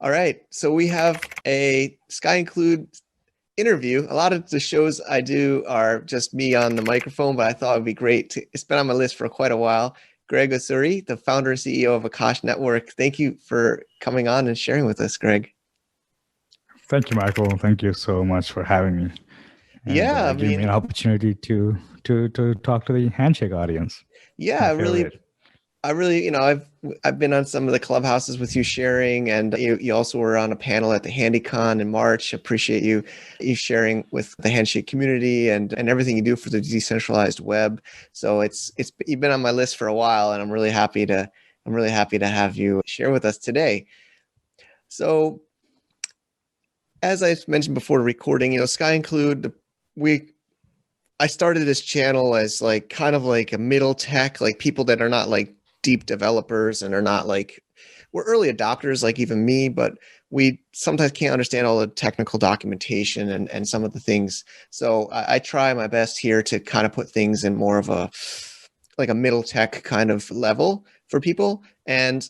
All right. So we have a SkyInclude interview. A lot of the shows I do are just me on the microphone, but I thought it'd be great to, it's been on my list for quite a while. Greg Osuri, the founder and CEO of Akash Network. Thank you for coming on and sharing with us, Greg. Thank you, Michael. Thank you so much for having me. And, giving me an opportunity to talk to the Handshake audience. Yeah, I really, I've been on some of the clubhouses with you sharing, and you also were on a panel at the HandyCon in March. Appreciate you sharing with the Handshake community and everything you do for the decentralized web. So you've been on my list for a while, and I'm really happy to have you share with us today. So, as I mentioned before the recording, SkyInclude, I started this channel as like kind of like a middle tech, like people that are not like deep developers and are not like, we're early adopters like even me, but we sometimes can't understand all the technical documentation and some of the things. So I try my best here to kind of put things in more of a middle tech kind of level for people. And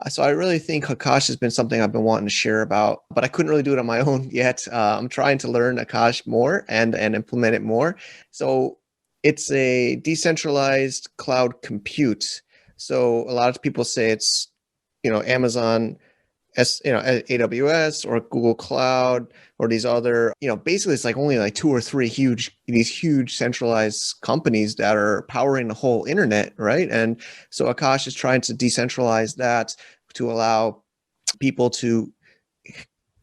so I really think Akash has been something I've been wanting to share about, but I couldn't really do it on my own yet. I'm trying to learn Akash more and implement it more. So it's a decentralized cloud compute. So a lot of people say it's, Amazon, AWS or Google Cloud or these other, basically it's like only like two or three huge centralized companies that are powering the whole internet, right? And so Akash is trying to decentralize that to allow people to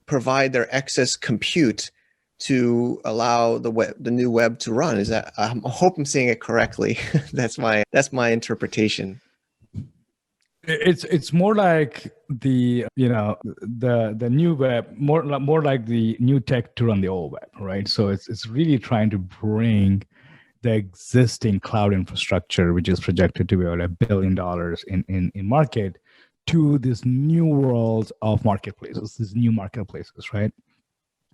provide their excess compute to allow the new web to run. Is that, I hope I'm saying it correctly. That's my interpretation. It's more like the new web, more like the new tech to run the old web, right? So it's really trying to bring the existing cloud infrastructure, which is projected to be about $1 billion in market, to this new world of marketplaces, these new marketplaces, right?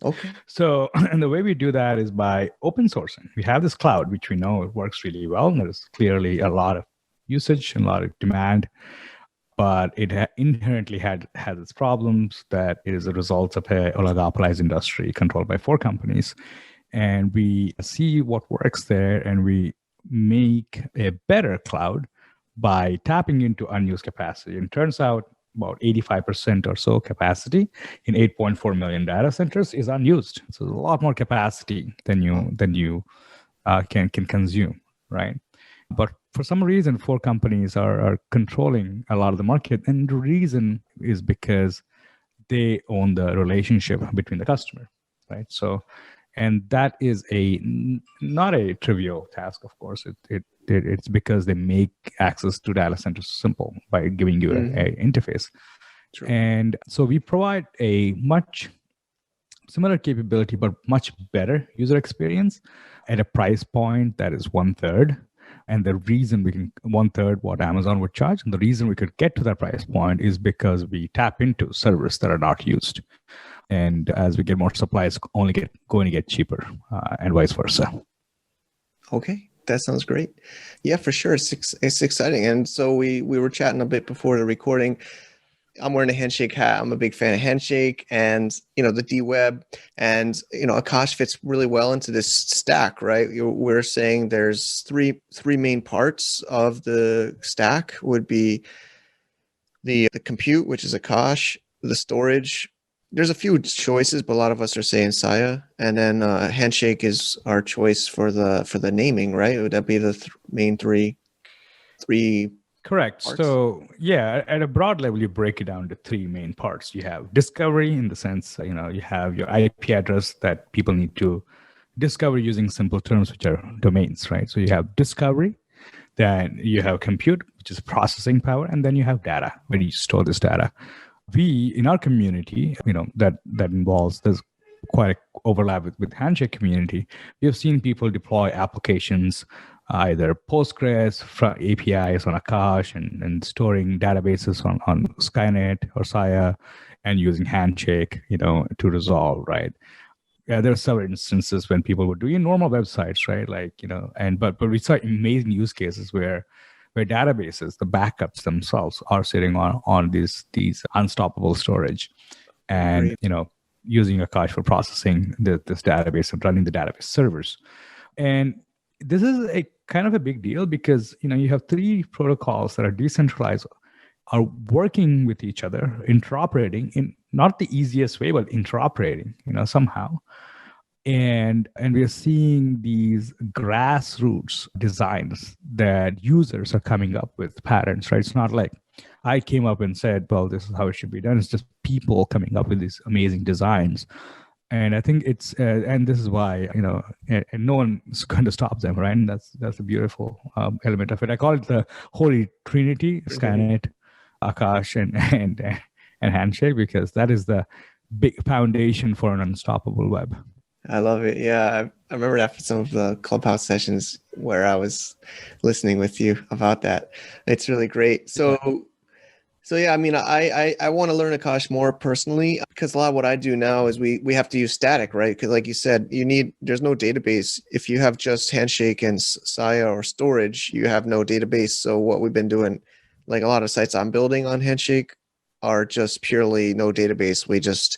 Okay. So, and the way we do that is by open sourcing. We have this cloud, which we know it works really well. And there's clearly a lot of usage and a lot of demand, but it inherently has its problems that it is a result of an oligopolized industry controlled by 4 companies. And we see what works there, and we make a better cloud by tapping into unused capacity. And it turns out about 85% or so capacity in 8.4 million data centers is unused. So there's a lot more capacity than you can consume, right? But for some reason, 4 companies are controlling a lot of the market. And the reason is because they own the relationship between the customer, right? So, and that is not a trivial task, of course. It's because they make access to data centers simple by giving you an interface. True. And so we provide a much similar capability, but much better user experience at a price point that is 1/3. And the reason we can 1/3 what Amazon would charge, and the reason we could get to that price point is because we tap into servers that are not used. And as we get more supply, it's only going to get cheaper, and vice versa. Okay, that sounds great. Yeah, for sure. It's exciting. And so we were chatting a bit before the recording. I'm wearing a Handshake hat. I'm a big fan of Handshake and, the D-Web. And, Akash fits really well into this stack, right? We're saying there's three main parts of the stack would be the compute, which is Akash, the storage. There's a few choices, but a lot of us are saying Saya. And then Handshake is our choice for the naming, right? Would that be the main three Correct. parts? So yeah, at a broad level, you break it down to 3 main parts. You have discovery, in the sense, you have your IP address that people need to discover using simple terms, which are domains, right? So you have discovery, then you have compute, which is processing power, and then you have data, where you store this data. We, in our community, that involves, there's quite an overlap with Handshake community. We have seen people deploy applications, either Postgres, APIs on Akash, and storing databases on Skynet or Saya, and using Handshake, to resolve, right? Yeah, there are several instances when people were doing normal websites, right? But we saw amazing use cases where where databases, the backups themselves, are sitting on these unstoppable storage, and Great. using Akash for processing this database and running the database servers. And this is a kind of a big deal because you have three protocols that are decentralized, are working with each other, interoperating in not the easiest way, but interoperating, somehow. And we are seeing these grassroots designs that users are coming up with patterns, right? It's not like I came up and said, well, this is how it should be done. It's just people coming up with these amazing designs. And I think it's, and this is why, and no one's going to stop them, right? And that's a beautiful element of it. I call it the Holy Trinity: Skynet, Akash, and Handshake, because that is the big foundation for an unstoppable web. I love it. Yeah, I remember after some of the Clubhouse sessions where I was listening with you about that. It's really great. So yeah, I mean, I want to learn Akash more personally, because a lot of what I do now is we have to use static, right? Because like you said, there's no database. If you have just Handshake and Saya or storage, you have no database. So what we've been doing, like a lot of sites I'm building on Handshake are just purely no database. We just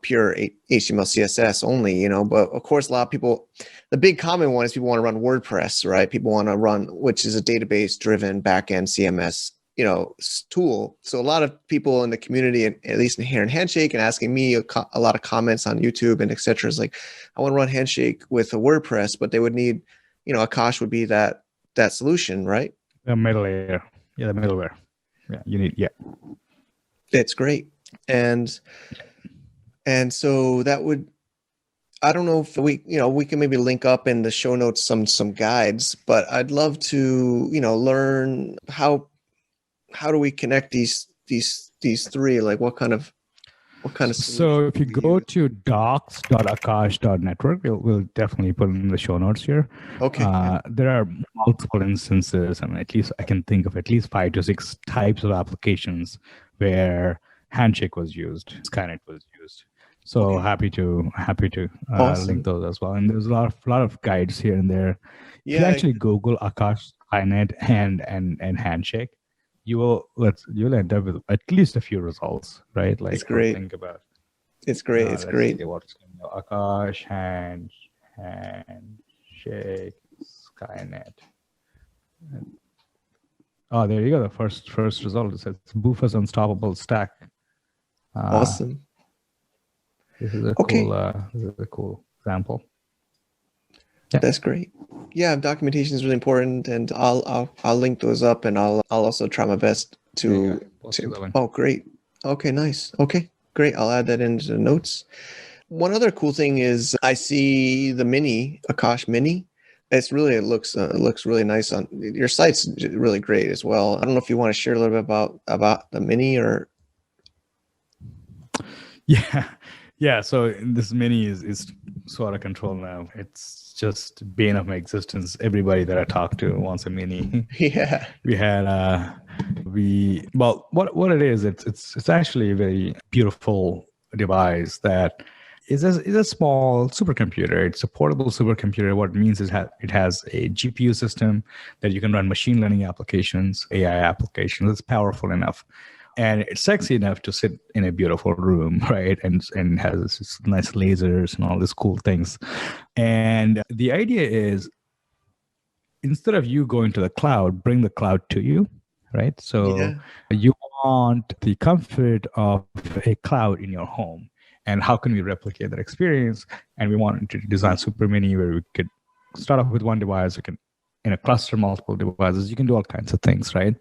pure HTML, CSS only, but of course, a lot of people, the big common one is people want to run WordPress, right? People want to run, which is a database driven backend CMS, tool. So a lot of people in the community, and at least here in Handshake, and asking me a lot of comments on YouTube and etc. is like, I want to run Handshake with a WordPress, but they would need, Akash would be that solution, right? The middle layer. Yeah, the middleware. Yeah, you need, yeah. It's great. And so that would, I don't know if we can maybe link up in the show notes some guides, but I'd love to, learn how do we connect these three? Like what kind of So if you go to docs.akash.network, we'll definitely put in the show notes here. Okay. There are multiple instances, and at least I can think of at least 5 to 6 types of applications where Handshake was used, Skynet was used. So happy to Awesome. link those as well. And there's a lot of guides here and there. Yeah. If you actually Google Akash, Skynet, and Handshake, you'll end up with at least a few results, right? Like, it's great. Think about. It's great. It's great. Akash, Handshake, Skynet. Oh, there you go. The first result. It says Boofa's Unstoppable Stack. Awesome. This is a cool example. Yeah. That's great. Yeah, documentation is really important, and I'll link those up, and I'll also try my best to. Oh, great. Okay, nice. Okay, great. I'll add that into the notes. One other cool thing is I see the Mini Akash Mini. It looks really nice on your site's really great as well. I don't know if you want to share a little bit about the Mini or. Yeah. So this Mini is so out of control now. It's just bane of my existence. Everybody that I talk to wants a Mini. Yeah. We had what it is. It's actually a very beautiful device that is a small supercomputer. It's a portable supercomputer. What it means is it has a GPU system that you can run machine learning applications, AI applications. It's powerful enough. And it's sexy enough to sit in a beautiful room, right? And has this nice lasers and all these cool things. And the idea is, instead of you going to the cloud, bring the cloud to you, right? So you want the comfort of a cloud in your home. And how can we replicate that experience? And we wanted to design Super Mini where we could start off with one device. We can cluster multiple devices. You can do all kinds of things, right?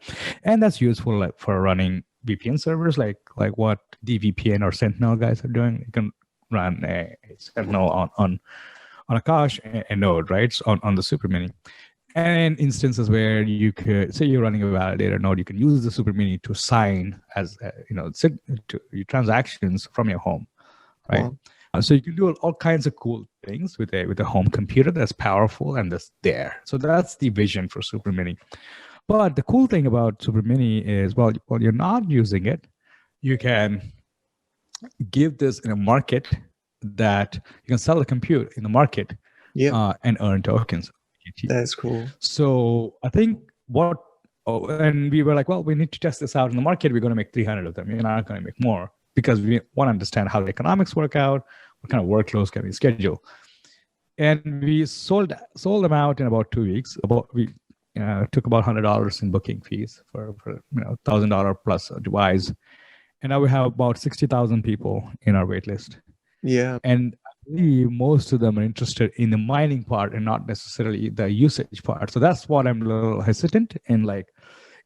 And that's useful for running VPN servers, like what DVPN or Sentinel guys are doing. You can run a Sentinel on Akash and Node, right? So on the Super Mini. And instances where you could say you're running a validator node, you can use the Super Mini to sign as to your transactions from your home, right? Wow. So you can do all kinds of cool things with a home computer that's powerful and that's there. So that's the vision for Super Mini. But the cool thing about Super Mini is, while you're not using it, you can give this in a market that you can sell the compute in the market and earn tokens. That's cool. So I think what oh, and we were like, well, we need to test this out in the market. We're going to make 300 of them. You're not going to make more because we want to understand how the economics work out, what kind of workloads can we schedule. And we sold them out in about 2 weeks. We took about $100 in booking fees for $1,000 plus a device. And now we have about 60,000 people in our wait list. Yeah. And I believe most of them are interested in the mining part and not necessarily the usage part. So that's what I'm a little hesitant in like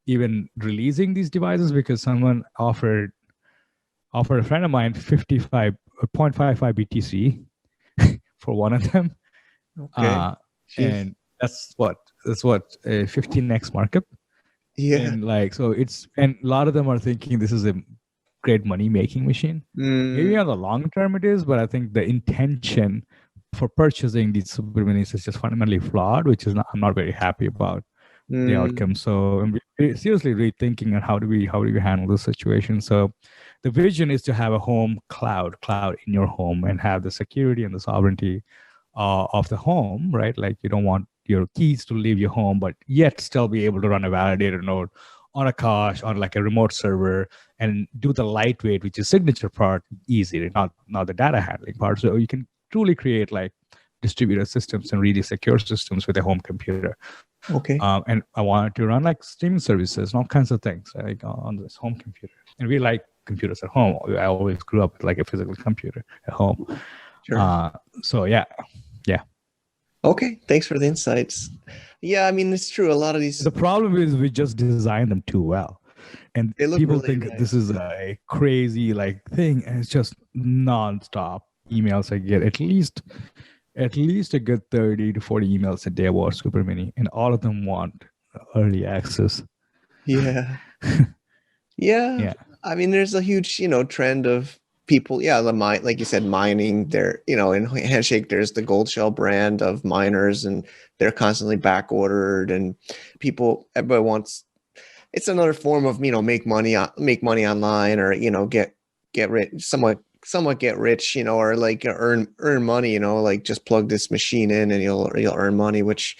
even releasing these devices, because someone offered a friend of mine 0.55 BTC for one of them. Okay. And that's what a 15x markup. Yeah. And like, so and a lot of them are thinking this is a great money making machine. Maybe on the long term it is, but I think the intention for purchasing these super minis is just fundamentally flawed, which is I'm not very happy about the outcome. So we're seriously rethinking on how do we handle this situation. So the vision is to have a home cloud in your home and have the security and the sovereignty of the home, right? Like you don't want your keys to leave your home, but yet still be able to run a validator node on Akash, on like a remote server, and do the lightweight, which is signature part, easy, not the data handling part. So you can truly create like distributed systems and really secure systems with a home computer. Okay. And I wanted to run like streaming services and all kinds of things like on this home computer. And we like computers at home. I always grew up with like a physical computer at home. Sure. So yeah. Okay. Thanks for the insights. Yeah, I mean, it's true. A lot of these. The problem is we just design them too well. And people really think nice. This is a crazy like thing, and it's just nonstop emails. I get at least a good 30 to 40 emails a day about Super Mini, and all of them want early access. Yeah. Yeah. I mean, there's a huge, trend of people. Yeah, like you said, mining. There, in Handshake, there's the Gold Shell brand of miners, and they're constantly back ordered, and everybody wants. It's another form of make money online, or get rich, somewhat get rich, or like earn money, like just plug this machine in and you'll earn money, which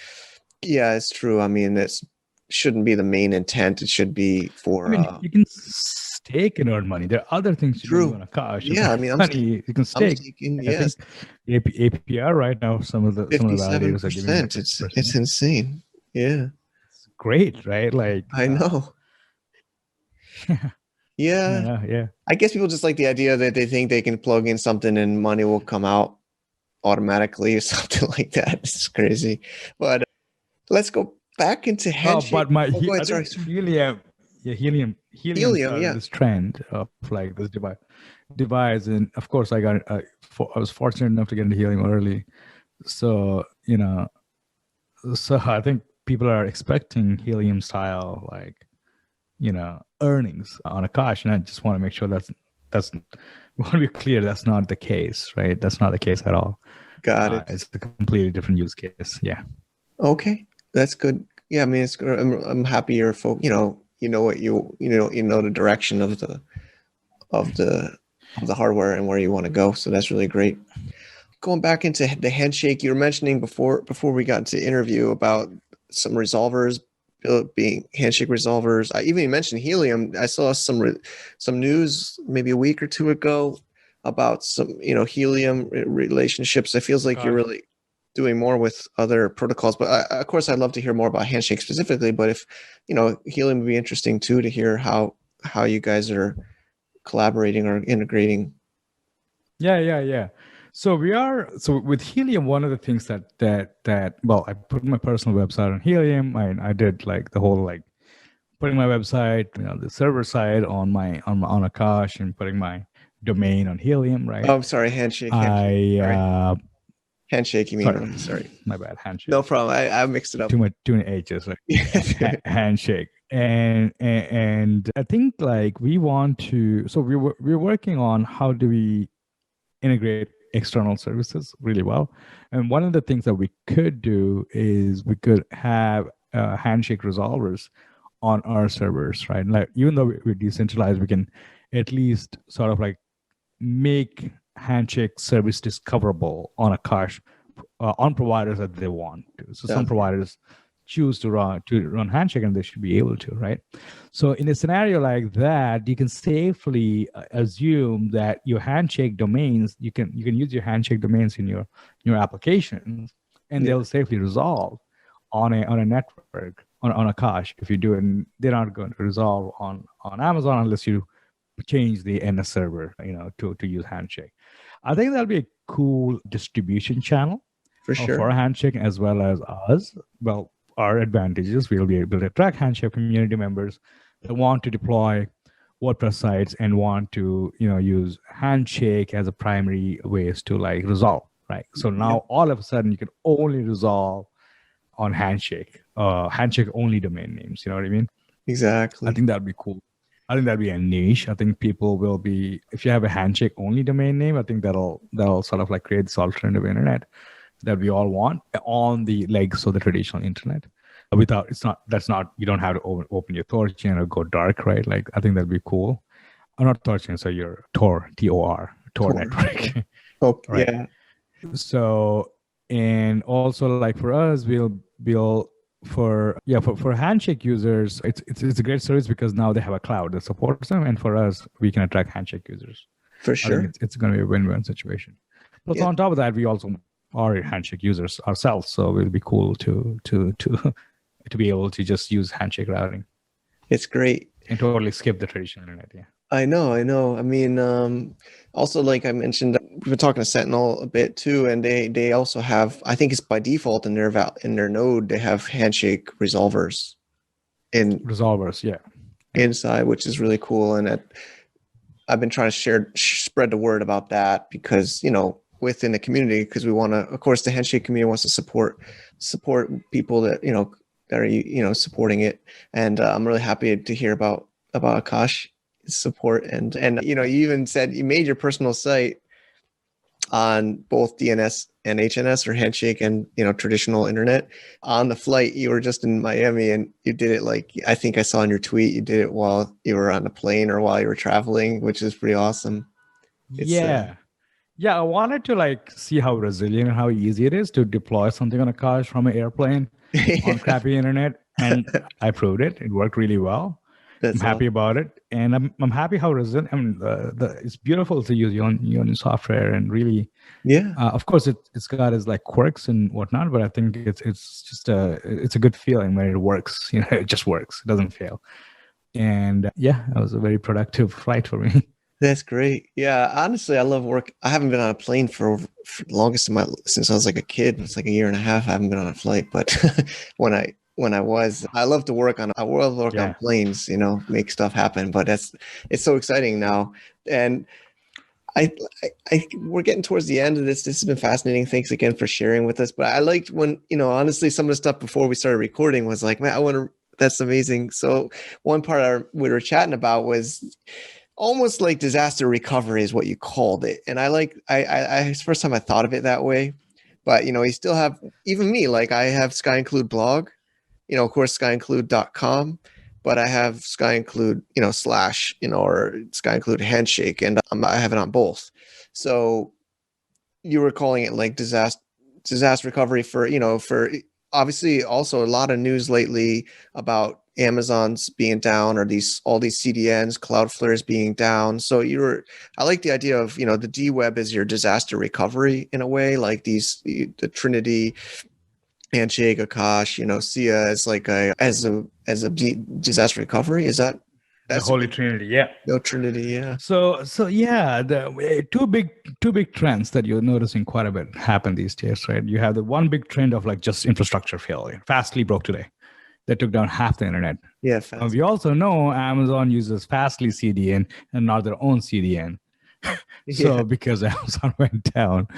it's true. I mean, this shouldn't be the main intent. It should be for you can stake and earn money. There are other things you do on Akash. Yeah, I mean, you can stake. Yes. I think APR right now, some of the validators are giving 57%. It's insane. Yeah. It's great, right? Like I know. Yeah. I guess people just like the idea that they think they can plug in something and money will come out automatically or something like that. It's crazy. But let's go back into Handshake. Helium started this trend of like this device, and of course I was fortunate enough to get into Helium early. So I think people are expecting Helium style like earnings on Akash, and I just want to make sure that's we want to be clear that's not the case, right? That's not the case at all. Got it. It's a completely different use case. Yeah. Okay, that's good. Yeah, I mean, it's good. I'm happy you're what the direction of the hardware and where you want to go. So that's really great. Going back into the Handshake, you were mentioning before we got into interview about some resolvers being Handshake resolvers. I even mentioned Helium. I saw some news maybe a week or two ago about some Helium relationships. It feels like you're really doing more with other protocols, but of course I'd love to hear more about Handshake specifically. But if Helium would be interesting too to hear how you guys are collaborating or integrating. Yeah. So with Helium, one of the things that well, I put my personal website on Helium. I did like the whole like putting my website, the server side on Akash, and putting my domain on Helium, right? Oh, I'm sorry, Handshake. Handshake, you mean? Sorry. My bad, Handshake. No problem. I mixed it up. Too many H's, right? Handshake. And I think like we want to, so we're working on how do we integrate external services really well. And one of the things that we could do is we could have Handshake resolvers on our servers, right? Like even though we're decentralized, we can at least sort of like make Handshake service discoverable on Akash on providers that they want to. So some providers choose to run Handshake, and they should be able to, right? So in a scenario like that, you can safely assume that your Handshake domains, you can use your Handshake domains in your applications, and they'll safely resolve on a network on Akash. If you do it, they're not going to resolve on Amazon unless you change the NS server, to use Handshake. I think that'll be a cool distribution channel for sure for Handshake, as well as us. Well, our advantages, we'll be able to attract Handshake community members that want to deploy WordPress sites and want to use Handshake as a primary ways to like resolve, right? So now all of a sudden you can only resolve on Handshake only domain names. You know what I mean? Exactly. I think that'd be cool. I think that'd be a niche. I think people will be, if you have a Handshake only domain name, I think that'll sort of like create this alternative internet that we all want on the legs of the traditional internet. Without, you don't have to open your Tor chain or go dark, right? Like, I think that'd be cool. Not Tor chain, so your Tor, Tor network. Oh, right. Yeah. So, and also like for us, for Handshake users, it's a great service because now they have a cloud that supports them, and for us, we can attract Handshake users. For sure. I think it's going to be a win-win situation. But on top of that, we also are Handshake users ourselves, so it'll be cool to be able to just use Handshake routing. It's great. And totally skip the traditional internet. Yeah. I know. I mean, also, like I mentioned, we've been talking to Sentinel a bit too, and they also have, I think it's by default in their node, they have Handshake resolvers inside, which is really cool. And I've been trying to spread the word about that because, within the community, because we want to, of course, the Handshake community wants to support people that, that are, supporting it. And I'm really happy to hear about Akash support. And you even said you made your personal site on both DNS and HNS, or Handshake and traditional internet. On the flight, you were just in Miami and you did it, like I think I saw in your tweet, you did it while you were on a plane or while you were traveling, which is pretty awesome. I wanted to like see how resilient and how easy it is to deploy something on Akash from an airplane on crappy internet, and I proved it. It worked really well. I'm happy about it, and I'm happy how resilient. I mean, it's beautiful to use your own software, and really, of course, it's got its like quirks and whatnot, but I think it's just it's a good feeling when it works. It just works. It doesn't fail, and it was a very productive flight for me. That's great. Yeah, honestly, I love work. I haven't been on a plane for the longest of since I was like a kid. It's like a year and a half. I haven't been on a flight, but when I was, I love to work on planes, make stuff happen. But it's so exciting now. And we're getting towards the end of this. This has been fascinating. Thanks again for sharing with us. But I liked when, honestly, some of the stuff before we started recording was like, man, that's amazing. So one part we were chatting about was almost like disaster recovery is what you called it. And it's the first time I thought of it that way. But, you still have, even me, like I have SkyInclude blog, of course, SkyInclude.com, but I have SkyInclude, / or SkyInclude Handshake, and I have it on both. So you were calling it like disaster recovery for obviously also a lot of news lately about Amazon's being down, or all these CDNs, Cloudflare's being down. So I like the idea of, the D-Web is your disaster recovery in a way, like the Trinity, Handshake, Akash, SIA as like as a disaster recovery. Is that the Holy Trinity? Yeah. No, Trinity. Yeah. So the two big trends that you're noticing quite a bit happen these days, right? You have the one big trend of like just infrastructure failure. Fastly broke today. That took down half the internet. Yeah. We also know Amazon uses Fastly CDN and not their own CDN. So because Amazon went down,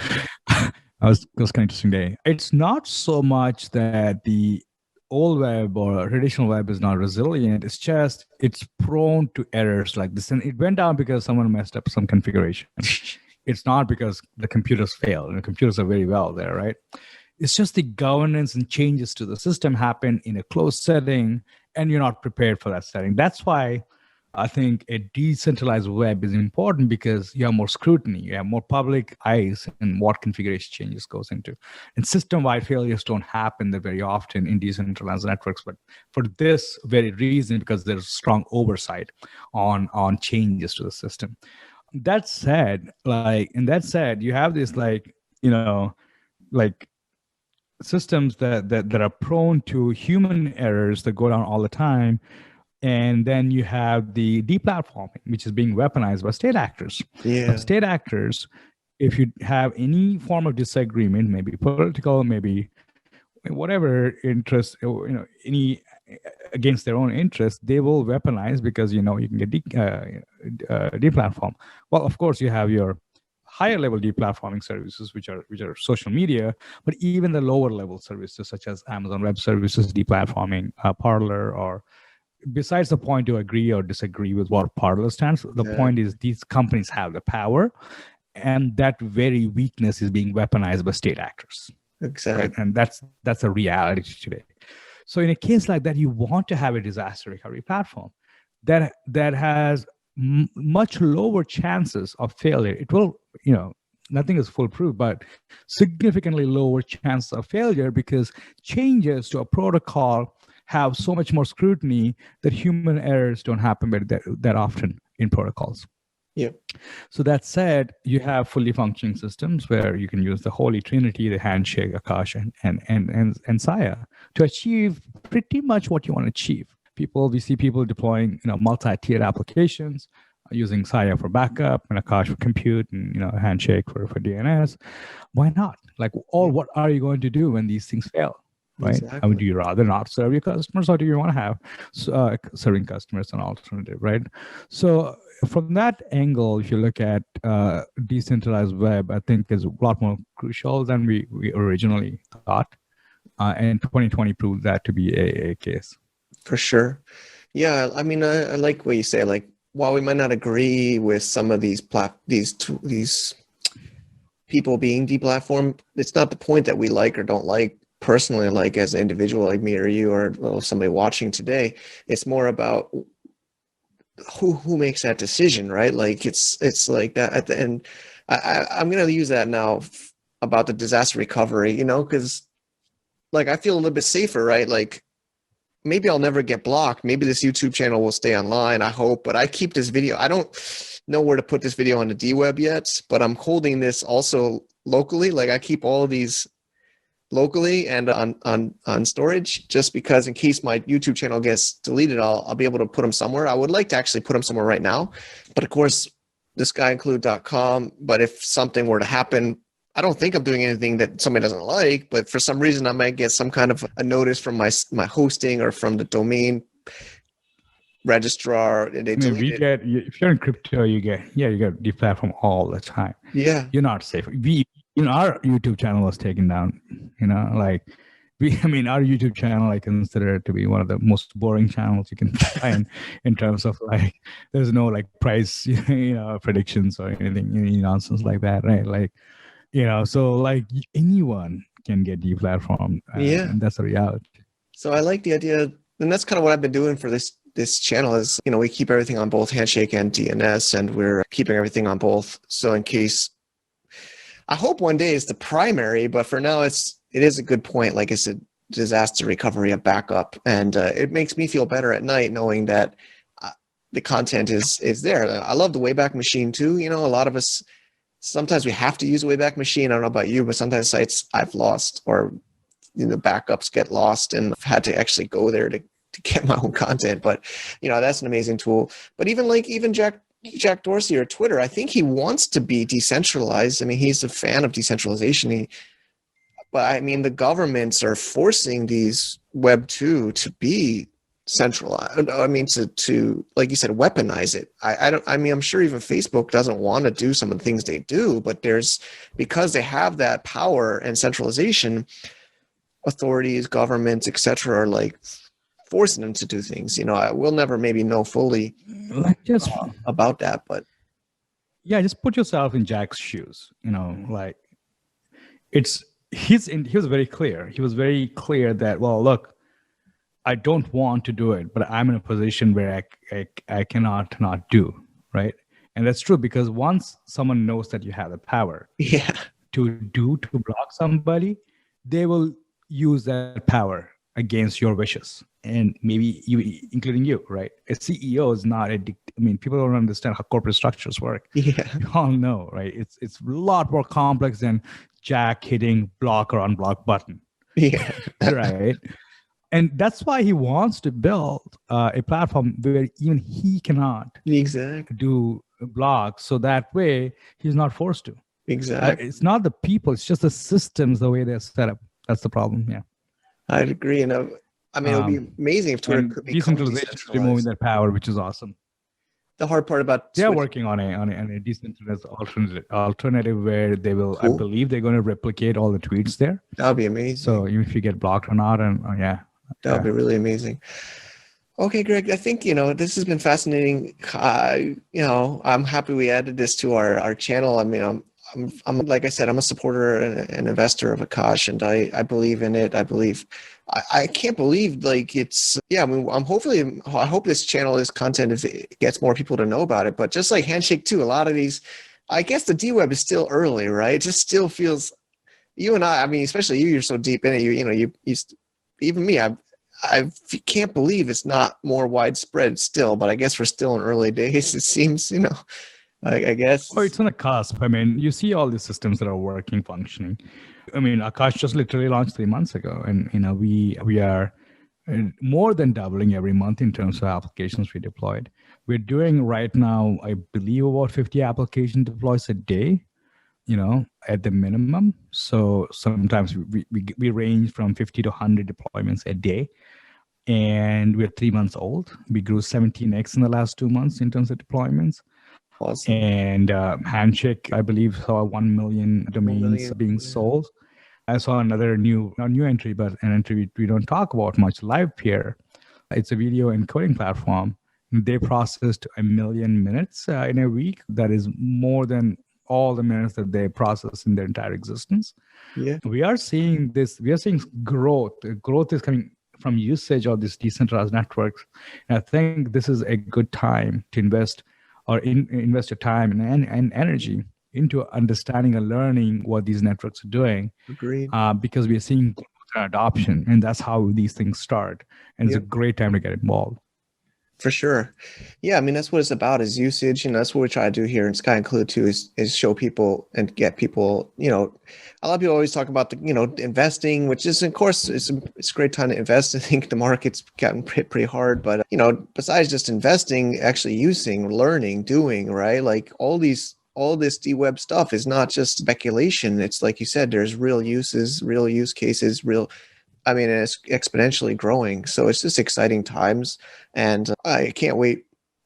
it was kind of interesting day. It's not so much that the old web or traditional web is not resilient. It's just it's prone to errors like this. And it went down because someone messed up some configuration. It's not because the computers failed. And the computers are very well there, right? It's just the governance and changes to the system happen in a closed setting, and you're not prepared for that setting. That's why I think a decentralized web is important because you have more scrutiny, you have more public eyes in what configuration changes goes into. And system-wide failures don't happen that very often in decentralized networks, but for this very reason, because there's strong oversight on changes to the system. That said, you have this like systems that are prone to human errors that go down all the time. And then you have the deplatforming, which is being weaponized by state actors. Yeah. State actors, if you have any form of disagreement, maybe political, maybe whatever interest, any against their own interest, they will weaponize because you can get deplatform. Well, of course, you have your higher level deplatforming services, which are social media, but even the lower level services such as Amazon Web Services deplatforming, Parler, or besides the point to agree or disagree with what Parler stands, the point is these companies have the power, and that very weakness is being weaponized by state actors. Exactly. Right? And that's a reality today. So in a case like that, you want to have a disaster recovery platform that has much lower chances of failure. It will, nothing is foolproof, but significantly lower chance of failure because changes to a protocol have so much more scrutiny that human errors don't happen that often in protocols. Yeah. So that said, you have fully functioning systems where you can use the holy trinity, the Handshake, Akash, and Saya to achieve pretty much what you want to achieve. We see people deploying, multi-tiered applications using Saya for backup and Akash for compute and, Handshake for DNS. Why not? What are you going to do when these things fail? Right? Exactly. I mean, do you rather not serve your customers, or do you want to have serving customers an alternative, right? So from that angle, if you look at decentralized web, I think is a lot more crucial than we originally thought. And 2020 proved that to be a case. For sure. Yeah, I mean, I like what you say. Like, while we might not agree with some of these people being deplatformed, it's not the point that we like or don't like personally, like as an individual like me or you or somebody watching today. It's more about who makes that decision, right? Like it's like that at the end. I'm going to use that now about the disaster recovery, because like I feel a little bit safer, right? Like maybe I'll never get blocked. Maybe this YouTube channel will stay online, I hope, but I keep this video. I don't know where to put this video on the D-Web yet, but I'm holding this also locally. Like I keep all of these locally and on storage, just because in case my YouTube channel gets deleted, I'll be able to put them somewhere. I would like to actually put them somewhere right now, but of course, the SkyInclude.com. But if something were to happen, I don't think I'm doing anything that somebody doesn't like, but for some reason I might get some kind of a notice from my hosting or from the domain registrar. And they if you're in crypto, you get deplatformed all the time. Yeah, you're not safe. Our YouTube channel was taken down. Our YouTube channel, I consider it to be one of the most boring channels you can find in terms of there's no price, predictions or anything, nonsense like that, right? So anyone can get deplatformed. And that's a reality. So I like the idea, and that's kind of what I've been doing for this channel is, we keep everything on both Handshake and DNS, and we're keeping everything on both. So in case, I hope one day it's the primary, but for now it is a good point. Like it's a disaster recovery, a backup, and it makes me feel better at night knowing that the content is there. I love the Wayback Machine too. A lot of us, sometimes we have to use a Wayback Machine. I don't know about you, but sometimes sites I've lost or backups get lost, and I've had to actually go there to get my own content. But that's an amazing tool. But even Jack Dorsey or Twitter, I think he wants to be decentralized. I mean, he's a fan of decentralization. But I mean, the governments are forcing these Web 2 to be centralized. I mean, to like you said, weaponize it. I'm sure even Facebook doesn't want to do some of the things they do, but because they have that power and centralization, authorities, governments, etc., are forcing them to do things. We'll never maybe know fully about that, but just put yourself in Jack's shoes. He was very clear. He was very clear that, well, look, I don't want to do it, but I'm in a position where I cannot not do, right? And that's true because once someone knows that you have the power Yeah. to block somebody, they will use that power against your wishes. And maybe you, including you, right? A CEO is not I mean, people don't understand how corporate structures work. Yeah. You all know, right? It's a lot more complex than Jack hitting block or unblock button. Yeah. Right. And that's why he wants to build a platform where even he cannot Exactly. do blocks. So that way he's not forced to. Exactly. It's not the people, it's just the systems, the way they're set up. That's the problem. Yeah. I'd agree. And I mean, it would be amazing if Twitter And could become decentralization is removing decentralized. that power, which is awesome. The hard part about They're Twitter, working on a decentralized alternative where they will, I Cool. believe they're going to replicate all the tweets there. that would be amazing. So even if you get blocked or not, and yeah. That would be really amazing. Okay, Greg, I think, this has been fascinating. I'm happy we added this to our channel. I mean, I'm like I said, I'm a supporter and an investor of Akash, and I believe in it. I can't believe like it's, yeah, I mean, I hope this channel, this content, if it gets more people to know about it, but just like Handshake too, a lot of these, I guess the D-Web is still early, right? It just still feels, you and I mean, especially you're so deep in it, you even me, I can't believe it's not more widespread still, but I guess we're still in early days. It seems, I guess. Oh, it's on a cusp. I mean, you see all these systems that are working, functioning. I mean, Akash just literally launched 3 months ago, and we are more than doubling every month in terms of applications we deployed. We're doing right now, I believe, about 50 application deploys a day, at the minimum. So sometimes we range from 50 to 100 deployments a day. And we're 3 months old. We grew 17x in the last 2 months in terms of deployments. Awesome. And Handshake, I believe, saw 1 million domains being sold. I saw not new entry, but an entry we don't talk about much, LivePeer. It's a video encoding platform. They processed 1 million minutes in a week. That is more than all the minutes that they process in their entire existence. Yeah. We are seeing this. We are seeing growth. Growth is coming from usage of these decentralized networks. And I think this is a good time to invest invest your time and energy into understanding and learning what these networks are doing. Agreed. Because we are seeing growth and adoption, and that's how these things start. And it's a great time to get involved. For sure. Yeah, I mean, that's what it's about, is usage. And that's what we try to do here in SkyInclude too, is show people and get people, a lot of people always talk about investing, which is, of course, it's a great time to invest. I think the market's gotten pretty hard, but, besides just investing, actually using, learning, doing, right? Like all this D-Web stuff is not just speculation. It's like you said, there's real uses, real use cases, it's exponentially growing. So it's just exciting times, and I can't wait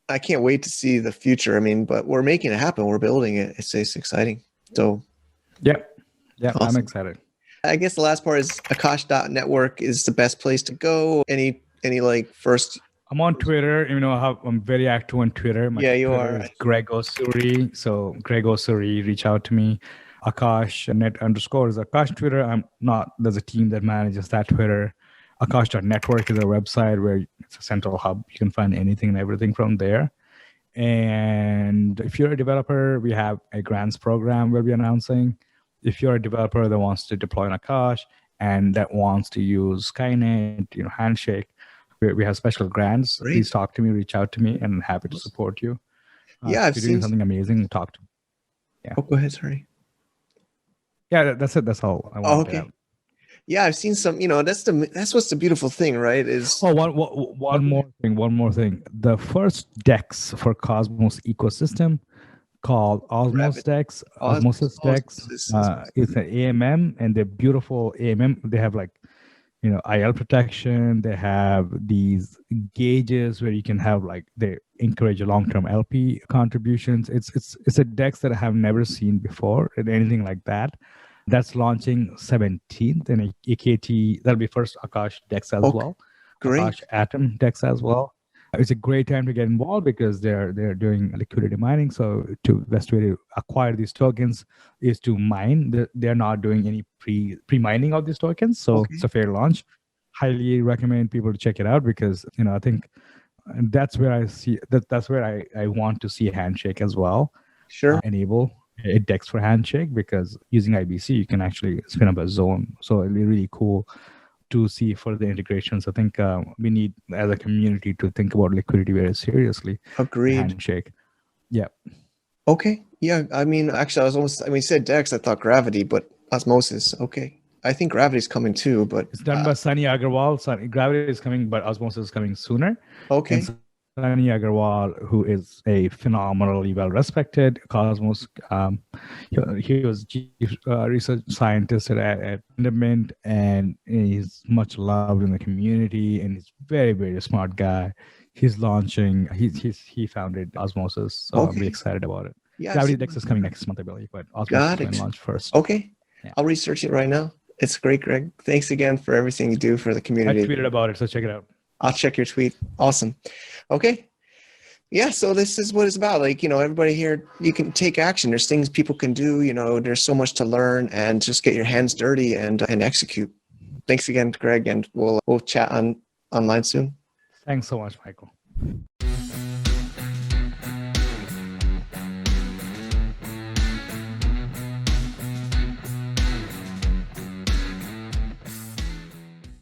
to see the future. I mean, but we're making it happen. We're building it. It's exciting. So yeah, awesome. I'm excited. I guess the last part is Akash.network is the best place to go. Any first? I'm on Twitter. I'm very active on Twitter. My you Twitter are. Is Greg Osuri. So Greg Osuri, reach out to me. Akash net _ is Akash Twitter. I'm not, there's a team that manages that Twitter. Akash.network is a website where it's a central hub. You can find anything and everything from there. And if you're a developer, we have a grants program we'll be announcing. If you're a developer that wants to deploy on Akash and that wants to use Skynet, Handshake, we have special grants. Great. Please talk to me, reach out to me, and I'm happy to support you. I've seen something amazing. Talk to me. Yeah. Oh, go ahead. Sorry. Yeah, that's it. That's all I want to add. Yeah, I've seen some. That's what's the beautiful thing, right? Is one more thing. The first DEX for Cosmos ecosystem, called Osmosis DEX. It's an AMM, and they're beautiful AMM. They have IL protection. They have these gauges where you can have they encourage a long-term LP contributions. It's a DEX that I have never seen before, and anything like that. That's launching 17th, and AKT, that'll be first Akash DEX as well. Great. Akash Atom DEX as well. It's a great time to get involved because they're doing liquidity mining. So the best way to acquire these tokens is to mine. They're not doing any pre-mining of these tokens. So It's a fair launch. highly recommend people to check it out because, I think that's where I see that's where I want to see Handshake as well. Sure. Enable a DEX for Handshake because using IBC, you can actually spin up a zone. So it'll be really cool to see further integrations. I think we need, as a community, to think about liquidity very seriously. Agreed. Handshake. Yeah. Okay. Yeah. I mean, actually, you said DEX, I thought Gravity, but Osmosis. Okay. I think Gravity's coming too, but it's done by Sunny Agarwal. Gravity is coming, but Osmosis is coming sooner. Okay. And Sunny Agarwal, who is a phenomenally well-respected Cosmos, he was chief research scientist at Fundament, and he's much loved in the community, and he's very, very smart guy. He's launching. He founded Osmosis, so I'm really excited about it. Yeah, Gravity Dex is coming next month, I believe, but Osmosis Got is it. going to launch first. Okay. Yeah. I'll research it right now. It's great, Greg. Thanks again for everything you do for the community. I tweeted about it, so check it out. I'll check your tweet. Awesome. Okay. Yeah. So this is what it's about. Like, everybody here, you can take action. There's things people can do. There's so much to learn, and just get your hands dirty and execute. Thanks again, Greg, and we'll chat online soon. Thanks so much, Michael.